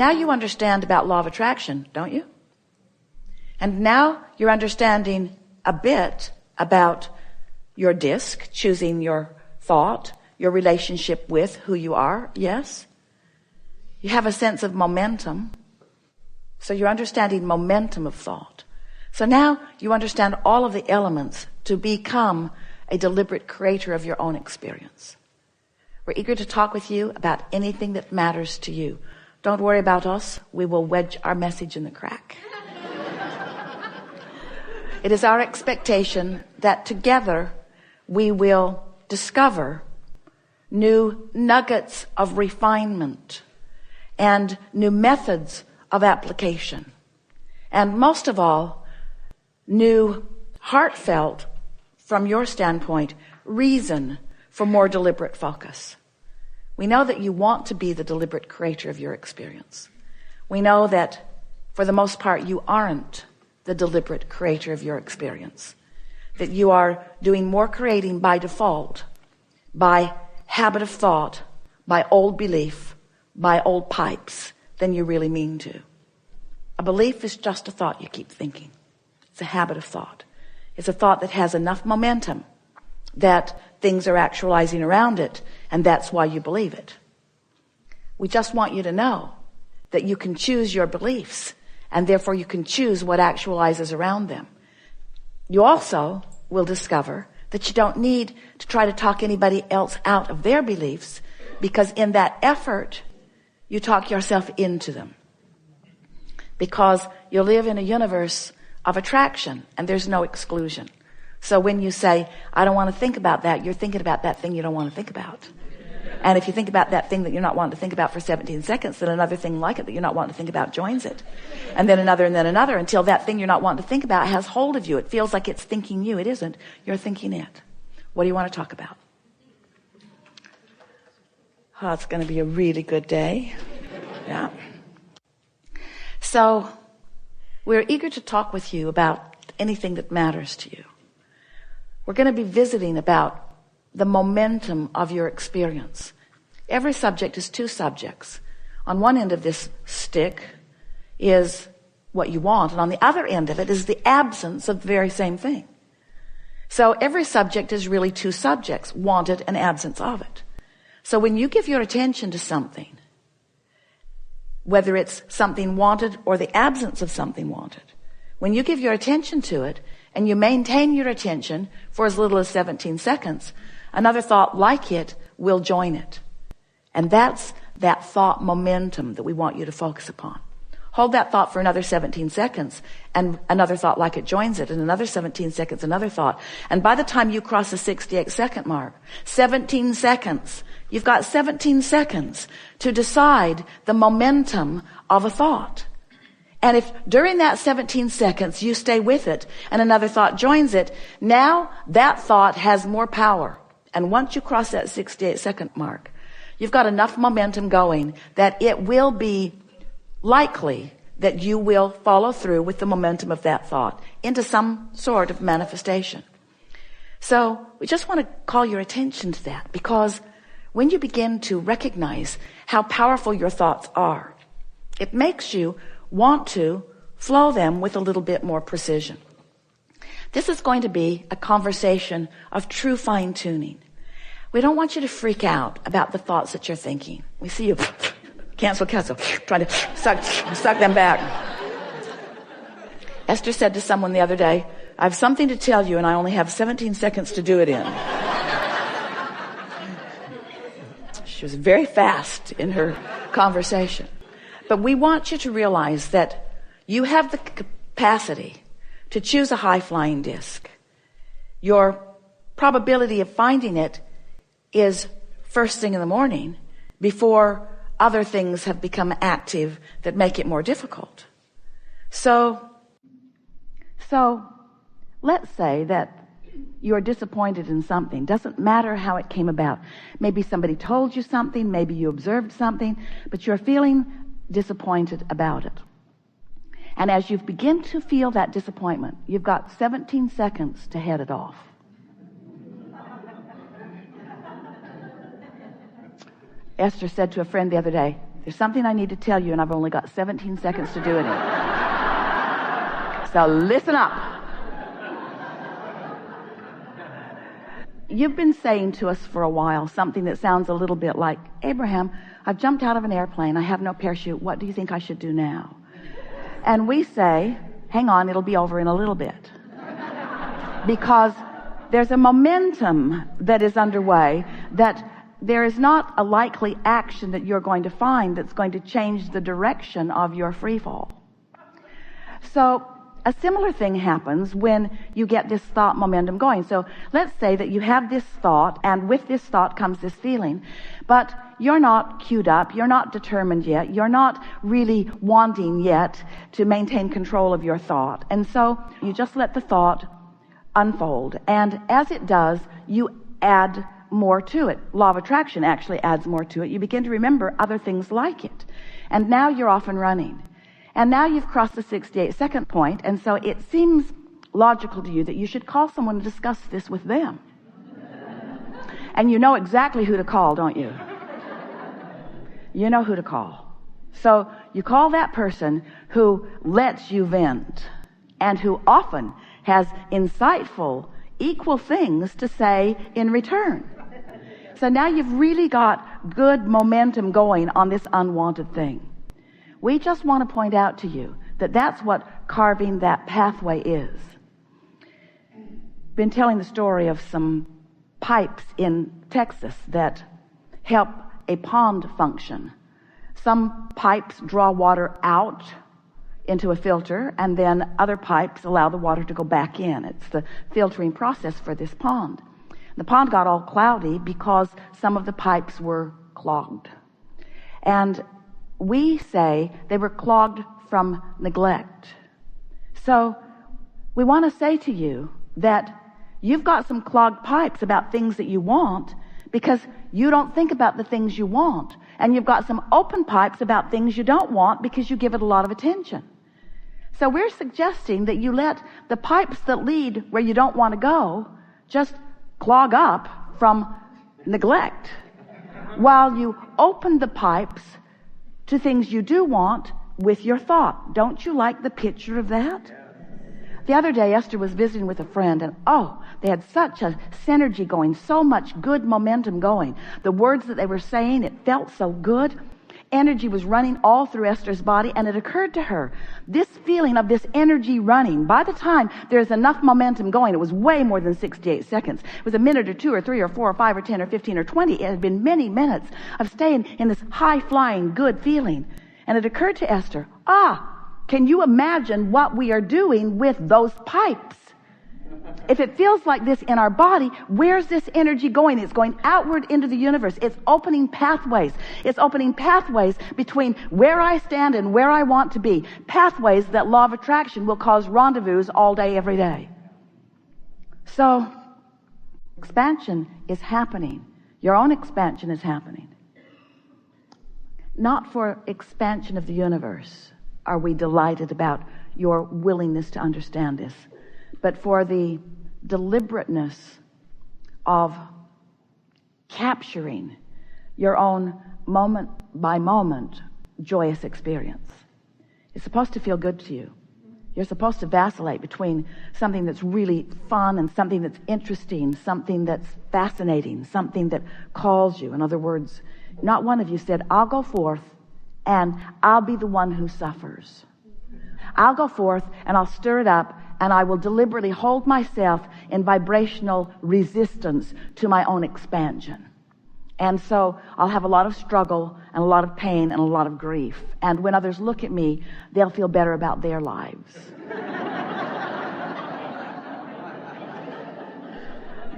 Now you understand about law of attraction, don't you? And now you're understanding a bit about your disc, choosing your thought, your relationship with who you are, yes? You have a sense of momentum. So you're understanding momentum of thought. So now you understand all of the elements to become a deliberate creator of your own experience. We're eager to talk with you about anything that matters to you. Don't worry about us. We will wedge our message in the crack. It is our expectation that together we will discover new nuggets of refinement and new methods of application. And most of all, new heartfelt, from your standpoint, reason for more deliberate focus. We know that you want to be the deliberate creator of your experience. We know that for the most part you aren't the deliberate creator of your experience. That you are doing more creating by default, by habit of thought, by old belief, by old pipes, than you really mean to. A belief is just a thought you keep thinking. It's a habit of thought. It's a thought that has enough momentum that things are actualizing around it, and that's why you believe it. We just want you to know that you can choose your beliefs, and therefore you can choose what actualizes around them. You also will discover that you don't need to try to talk anybody else out of their beliefs, because in that effort, you talk yourself into them. Because you live in a universe of attraction, and there's no exclusion. So when you say, I don't want to think about that, you're thinking about that thing you don't want to think about. And if you think about that thing that you're not wanting to think about for 17 seconds, then another thing like it that you're not wanting to think about joins it. And then another, until that thing you're not wanting to think about has hold of you. It feels like it's thinking you. It isn't. You're thinking it. What do you want to talk about? Oh, it's going to be a really good day. Yeah. So we're eager to talk with you about anything that matters to you. We're going to be visiting about the momentum of your experience. Every subject is two subjects. On one end of this stick is what you want, and on the other end of it is the absence of the very same thing. So every subject is really two subjects, wanted and absence of it. So when you give your attention to something, whether it's something wanted or the absence of something wanted, when you give your attention to it and you maintain your attention for as little as 17 seconds, another thought like it will join it. And that's that thought momentum that we want you to focus upon. Hold that thought for another 17 seconds, and another thought like it joins it, and another 17 seconds, another thought. And by the time you cross the 68-second mark, 17 seconds, you've got 17 seconds to decide the momentum of a thought. And if during that 17 seconds you stay with it and another thought joins it, now that thought has more power. And once you cross that 68-second mark, you've got enough momentum going that it will be likely that you will follow through with the momentum of that thought into some sort of manifestation. So we just want to call your attention to that, because when you begin to recognize how powerful your thoughts are, it makes you want to flow them with a little bit more precision. This is going to be a conversation of true fine-tuning. We don't want you to freak out about the thoughts that you're thinking. We see you cancel, trying to suck them back. Esther said to someone the other day, I have something to tell you and I only have 17 seconds to do it in. She was very fast in her conversation. But we want you to realize that you have the capacity to choose a high-flying disc. Your probability of finding it is first thing in the morning, before other things have become active that make it more difficult. So let's say that you're disappointed in something. Doesn't matter how it came about. Maybe somebody told you something, maybe you observed something, but you're feeling disappointed about it. And as you begin to feel that disappointment, you've got 17 seconds to head it off. Esther said to a friend the other day, There's something I need to tell you, and I've only got 17 seconds to do it in. So listen up. You've been saying to us for a while something that sounds a little bit like, Abraham, I've jumped out of an airplane. I have no parachute. What do you think I should do now? And we say, hang on, it'll be over in a little bit. Because there's a momentum that is underway that there is not a likely action that you're going to find that's going to change the direction of your free fall. So a similar thing happens when you get this thought momentum going. So let's say that you have this thought, and with this thought comes this feeling, but you're not queued up, you're not determined yet, you're not really wanting yet to maintain control of your thought. And so you just let the thought unfold. And as it does, you add more to it. Law of attraction actually adds more to it. You begin to remember other things like it. And now you're off and running. And now you've crossed the 68-second point, and so it seems logical to you that you should call someone and discuss this with them. And you know exactly who to call, don't you? You know who to call. So you call that person who lets you vent and who often has insightful, equal things to say in return. So now you've really got good momentum going on this unwanted thing. We just want to point out to you that that's what carving that pathway is. Been telling the story of some pipes in Texas that help a pond function. Some pipes draw water out into a filter, and then other pipes allow the water to go back in. It's the filtering process for this pond. The pond got all cloudy because some of the pipes were clogged. And we say they were clogged from neglect. So we want to say to you that you've got some clogged pipes about things that you want because you don't think about the things you want. And you've got some open pipes about things you don't want because you give it a lot of attention. So we're suggesting that you let the pipes that lead where you don't want to go just clog up from neglect while you open the pipes to things you do want with your thought. Don't you like the picture of that? The other day, Esther was visiting with a friend, and they had such a synergy going, so much good momentum going. The words that they were saying, it felt so good. Energy was running all through Esther's body, and it occurred to her, this feeling of this energy running, by the time there's enough momentum going, it was way more than 68 seconds. It was a minute or 2 or 3 or 4 or 5 or 10 or 15 or 20. It had been many minutes of staying in this high-flying, good feeling. And it occurred to Esther, can you imagine what we are doing with those pipes? If it feels like this in our body, where's this energy going? It's going outward into the universe. It's opening pathways. It's opening pathways between where I stand and where I want to be. Pathways that law of attraction will cause rendezvous all day, every day. So, expansion is happening. Your own expansion is happening. Not for expansion of the universe are we delighted about your willingness to understand this, but for the deliberateness of capturing your own moment by moment joyous experience. It's supposed to feel good to you. You're supposed to vacillate between something that's really fun and something that's interesting, something that's fascinating, something that calls you. In other words, not one of you said, I'll go forth and I'll be the one who suffers. I'll go forth and I'll stir it up, and I will deliberately hold myself in vibrational resistance to my own expansion. And so I'll have a lot of struggle and a lot of pain and a lot of grief. And when others look at me, they'll feel better about their lives.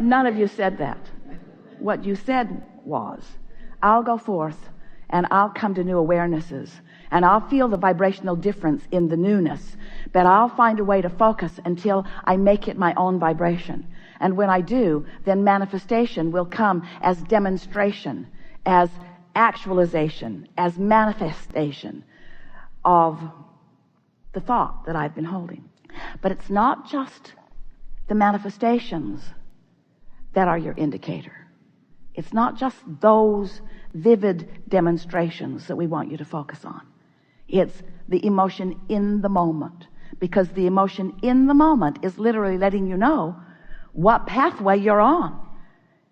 None of you said that. What you said was, I'll go forth and I'll come to new awarenesses, and I'll feel the vibrational difference in the newness, but I'll find a way to focus until I make it my own vibration. And when I do, then manifestation will come as demonstration, as actualization, as manifestation of the thought that I've been holding. But it's not just the manifestations that are your indicator. It's not just those vivid demonstrations that we want you to focus on. It's the emotion in the moment, because the emotion in the moment is literally letting you know what pathway you're on.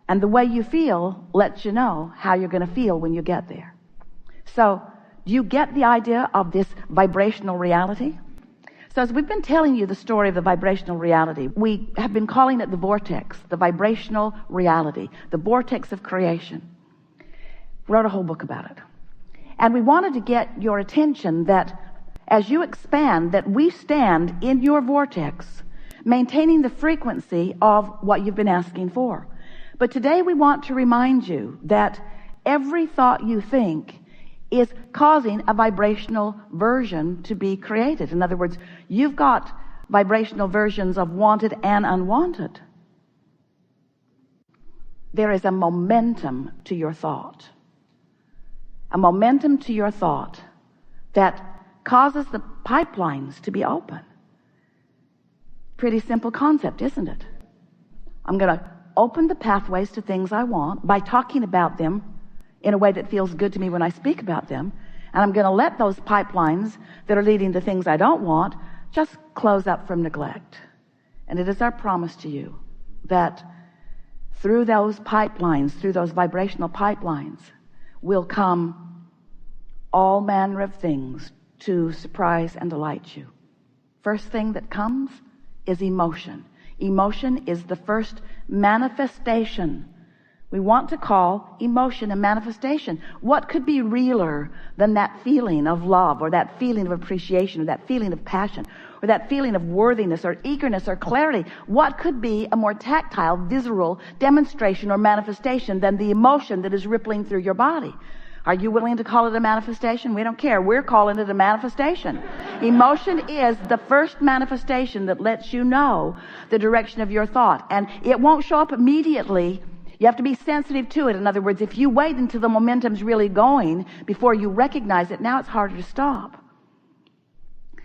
And the way you feel lets you know how you're going to feel when you get there. So, do you get the idea of this vibrational reality? So as we've been telling you the story of the vibrational reality, we have been calling it the vortex, the vibrational reality, the vortex of creation. Wrote a whole book about it. And we wanted to get your attention that as you expand, that we stand in your vortex, maintaining the frequency of what you've been asking for. But today we want to remind you that every thought you think is causing a vibrational version to be created. In other words, you've got vibrational versions of wanted and unwanted. There is a momentum to your thought. A momentum to your thought that causes the pipelines to be open. Pretty simple concept, isn't it? I'm going to open the pathways to things I want by talking about them in a way that feels good to me when I speak about them. And I'm going to let those pipelines that are leading to things I don't want just close up from neglect. And it is our promise to you that through those pipelines, through those vibrational pipelines, will come all manner of things to surprise and delight you. First thing that comes is emotion. Emotion is the first manifestation. We want to call emotion a manifestation. What could be realer than that feeling of love, or that feeling of appreciation, or that feeling of passion, or that feeling of worthiness or eagerness or clarity? What could be a more tactile, visceral demonstration or manifestation than the emotion that is rippling through your body? Are you willing to call it a manifestation? We don't care. We're calling it a manifestation. Emotion is the first manifestation that lets you know the direction of your thought. And it won't show up immediately. You have to be sensitive to it. In other words, if you wait until the momentum's really going before you recognize it, now it's harder to stop.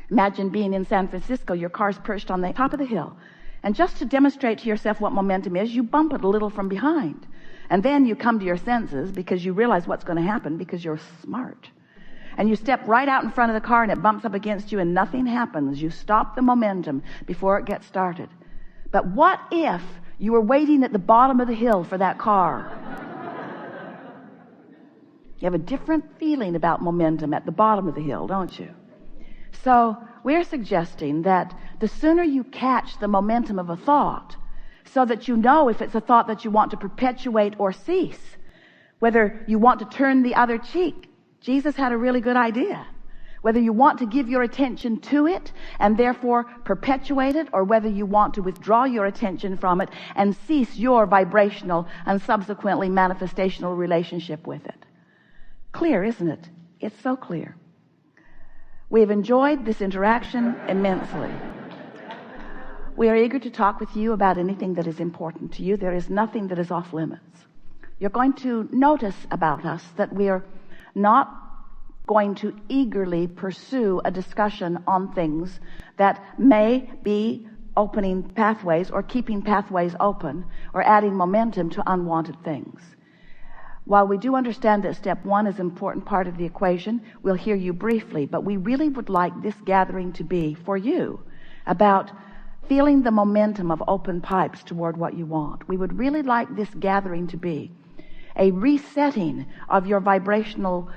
Imagine being in San Francisco, your car's perched on the top of the hill. And just to demonstrate to yourself what momentum is, you bump it a little from behind. And then you come to your senses because you realize what's going to happen because you're smart. And you step right out in front of the car and it bumps up against you and nothing happens. You stop the momentum before it gets started. But what if you were waiting at the bottom of the hill for that car? You have a different feeling about momentum at the bottom of the hill, don't you? So we're suggesting that the sooner you catch the momentum of a thought, so that you know if it's a thought that you want to perpetuate or cease, whether you want to turn the other cheek. Jesus had a really good idea. Whether you want to give your attention to it and therefore perpetuate it, or whether you want to withdraw your attention from it and cease your vibrational and subsequently manifestational relationship with it. Clear, isn't it? It's so clear. We have enjoyed this interaction immensely. We are eager to talk with you about anything that is important to you. There is nothing that is off limits. You're going to notice about us that we are not going to eagerly pursue a discussion on things that may be opening pathways or keeping pathways open or adding momentum to unwanted things. While we do understand that step one is an important part of the equation, we'll hear you briefly, but we really would like this gathering to be for you about feeling the momentum of open pipes toward what you want. We would really like this gathering to be a resetting of your vibrational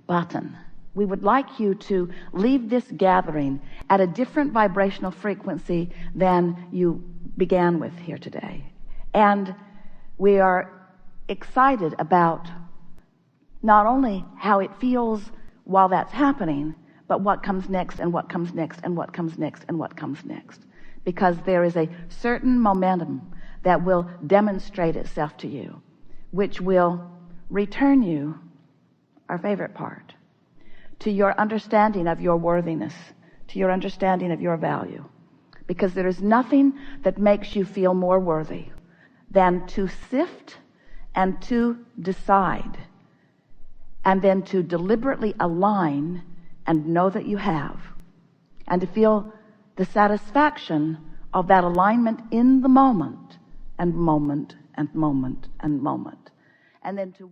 button. We would like you to leave this gathering at a different vibrational frequency than you began with here today. And we are excited about not only how it feels while that's happening, but what comes next and what comes next and what comes next and what comes next. Because there is a certain momentum that will demonstrate itself to you, which will return you, our favorite part, to your understanding of your worthiness, to your understanding of your value. Because there is nothing that makes you feel more worthy than to sift and to decide, and then to deliberately align and know that you have, and to feel the satisfaction of that alignment in the moment and moment and moment and moment, and then to